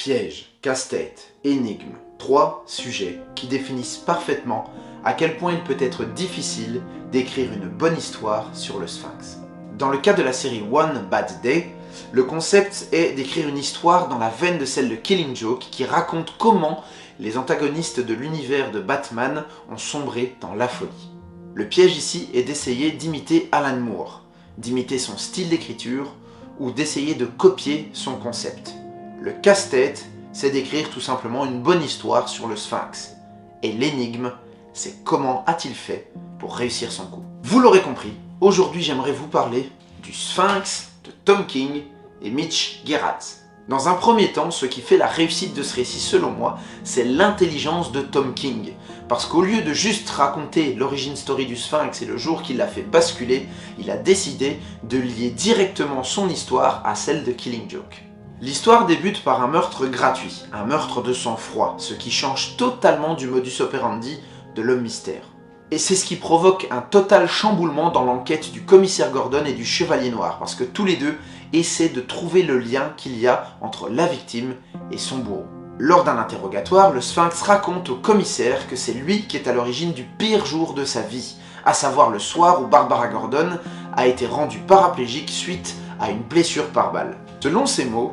Piège, casse-tête, énigme, 3 sujets qui définissent parfaitement à quel point il peut être difficile d'écrire une bonne histoire sur le Sphinx. Dans le cas de la série One Bad Day, le concept est d'écrire une histoire dans la veine de celle de Killing Joke qui raconte comment les antagonistes de l'univers de Batman ont sombré dans la folie. Le piège ici est d'essayer d'imiter Alan Moore, d'imiter son style d'écriture ou d'essayer de copier son concept. Le casse-tête, c'est d'écrire tout simplement une bonne histoire sur le Sphinx. Et l'énigme, c'est comment a-t-il fait pour réussir son coup. Vous l'aurez compris, aujourd'hui j'aimerais vous parler du Sphinx de Tom King et Mitch Gerads. Dans un premier temps, ce qui fait la réussite de ce récit selon moi, c'est l'intelligence de Tom King. Parce qu'au lieu de juste raconter l'origine story du Sphinx et le jour qui l'a fait basculer, il a décidé de lier directement son histoire à celle de Killing Joke. L'histoire débute par un meurtre gratuit, un meurtre de sang-froid, ce qui change totalement du modus operandi de l'homme mystère. Et c'est ce qui provoque un total chamboulement dans l'enquête du commissaire Gordon et du Chevalier Noir, parce que tous les deux essaient de trouver le lien qu'il y a entre la victime et son bourreau. Lors d'un interrogatoire, le Sphinx raconte au commissaire que c'est lui qui est à l'origine du pire jour de sa vie, à savoir le soir où Barbara Gordon a été rendue paraplégique suite à une blessure par balle. Selon ces mots,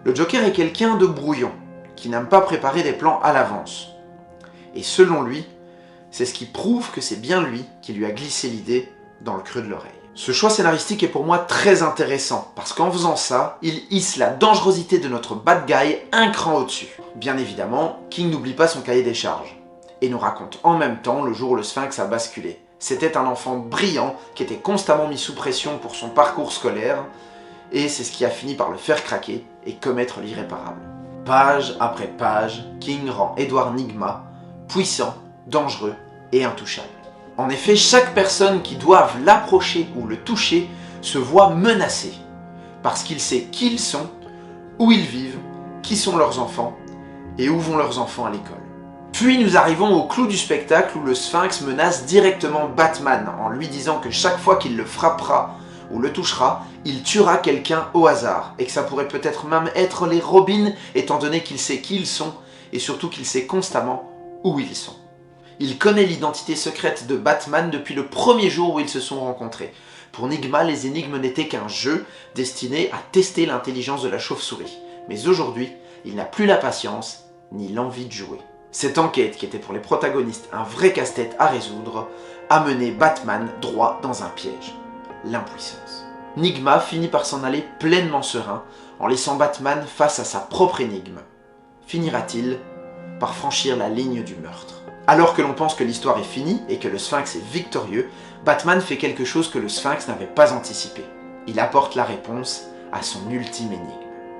le Joker est quelqu'un de brouillon, qui n'aime pas préparer des plans à l'avance. Et selon lui, c'est ce qui prouve que c'est bien lui qui lui a glissé l'idée dans le creux de l'oreille. Ce choix scénaristique est pour moi très intéressant, parce qu'en faisant ça, il hisse la dangerosité de notre bad guy un cran au-dessus. Bien évidemment, King n'oublie pas son cahier des charges, et nous raconte en même temps le jour où le Sphinx a basculé. C'était un enfant brillant, qui était constamment mis sous pression pour son parcours scolaire, et c'est ce qui a fini par le faire craquer et commettre l'irréparable. Page après page, King rend Edward Nygma puissant, dangereux et intouchable. En effet, chaque personne qui doive l'approcher ou le toucher se voit menacée, parce qu'il sait qui ils sont, où ils vivent, qui sont leurs enfants, et où vont leurs enfants à l'école. Puis nous arrivons au clou du spectacle où le Sphinx menace directement Batman, en lui disant que chaque fois qu'il le frappera ou le touchera, il tuera quelqu'un au hasard, et que ça pourrait peut-être même être les Robins, étant donné qu'il sait qui ils sont, et surtout qu'il sait constamment où ils sont. Il connaît l'identité secrète de Batman depuis le premier jour où ils se sont rencontrés. Pour Nygma, les énigmes n'étaient qu'un jeu destiné à tester l'intelligence de la chauve-souris. Mais aujourd'hui, il n'a plus la patience ni l'envie de jouer. Cette enquête, qui était pour les protagonistes un vrai casse-tête à résoudre, a mené Batman droit dans un piège. L'impuissance. Nygma finit par s'en aller pleinement serein, en laissant Batman face à sa propre énigme. Finira-t-il par franchir la ligne du meurtre? Alors que l'on pense que l'histoire est finie et que le Sphinx est victorieux, Batman fait quelque chose que le Sphinx n'avait pas anticipé. Il apporte la réponse à son ultime énigme.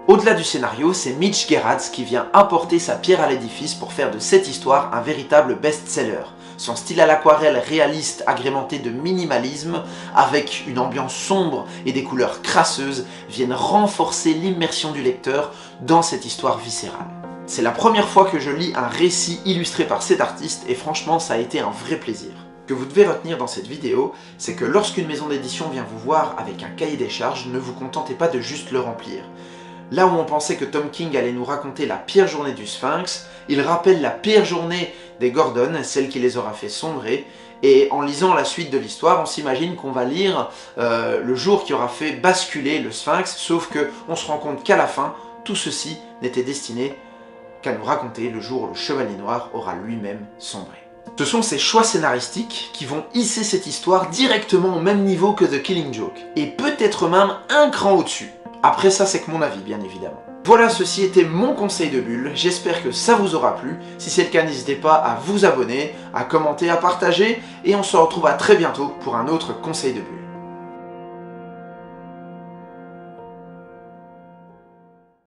Au-delà du scénario, c'est Mitch Gerads qui vient apporter sa pierre à l'édifice pour faire de cette histoire un véritable best-seller. Son style à l'aquarelle réaliste agrémenté de minimalisme, avec une ambiance sombre et des couleurs crasseuses, viennent renforcer l'immersion du lecteur dans cette histoire viscérale. C'est la première fois que je lis un récit illustré par cet artiste et franchement ça a été un vrai plaisir. Ce que vous devez retenir dans cette vidéo, c'est que lorsqu'une maison d'édition vient vous voir avec un cahier des charges, ne vous contentez pas de juste le remplir. Là où on pensait que Tom King allait nous raconter la pire journée du Sphinx, il rappelle la pire journée des Gordon, celle qui les aura fait sombrer, et en lisant la suite de l'histoire, on s'imagine qu'on va lire le jour qui aura fait basculer le Sphinx, sauf qu'on se rend compte qu'à la fin, tout ceci n'était destiné qu'à nous raconter le jour où le Chevalier Noir aura lui-même sombré. Ce sont ces choix scénaristiques qui vont hisser cette histoire directement au même niveau que The Killing Joke, et peut-être même un cran au-dessus. Après ça, c'est que mon avis, bien évidemment. Voilà, ceci était mon conseil de bulle, j'espère que ça vous aura plu. Si c'est le cas, n'hésitez pas à vous abonner, à commenter, à partager, et on se retrouve à très bientôt pour un autre conseil de bulle.